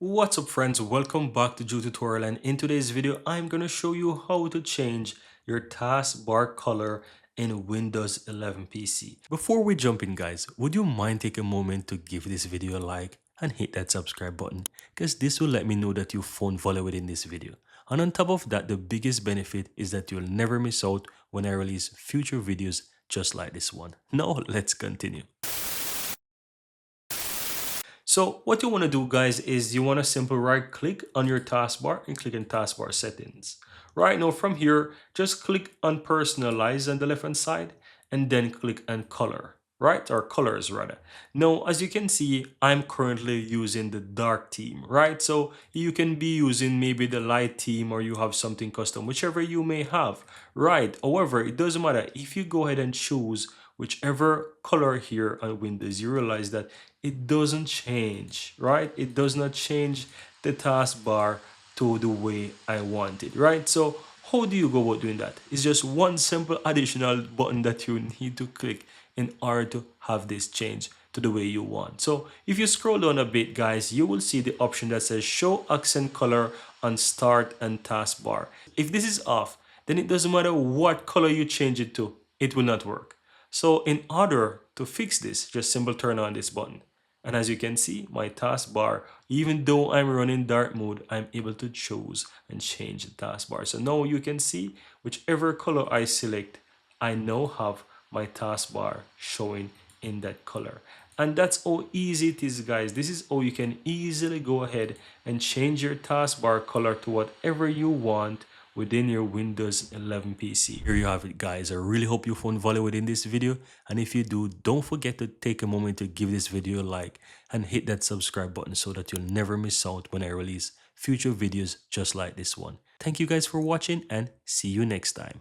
What's up friends, welcome back to Joe Tutorial, and in today's video I'm going to show you how to change your taskbar color in Windows 11 PC. Before we jump in guys, would you mind take a moment to give this video a like and hit that subscribe button, because this will let me know that you found value within this video. And on top of that, the biggest benefit is that you'll never miss out when I release future videos just like this one. Now let's continue. So what you want to do guys is you want to simply right click on your taskbar and click on taskbar settings. Right now from here, just click on personalize on the left hand side and then click on color, right? Or colors rather. Now, as you can see, I'm currently using the dark theme, right? So you can be using maybe the light theme or you have something custom, whichever you may have, right? However, it doesn't matter. If you go ahead and choose whichever color here on Windows, you realize that it doesn't change, right? It does not change the taskbar to the way I want it, right? So how do you go about doing that? It's just one simple additional button that you need to click in order to have this change to the way you want. So if you scroll down a bit guys, you will see the option that says show accent color on start and taskbar. If this is off, then it doesn't matter what color you change it to, it will not work. So in order to fix this, just simply turn on this button. And as you can see, my taskbar, even though I'm running dark mode, I'm able to choose and change the taskbar. So now you can see whichever color I select, I now have my taskbar showing in that color. And that's how easy it is guys. This is how you can easily go ahead and change your taskbar color to whatever you want within your Windows 11 PC. Here you have it guys. I really hope you found value within this video, and if you do, don't forget to take a moment to give this video a like and hit that subscribe button so that you'll never miss out when I release future videos just like this one. Thank you guys for watching and see you next time.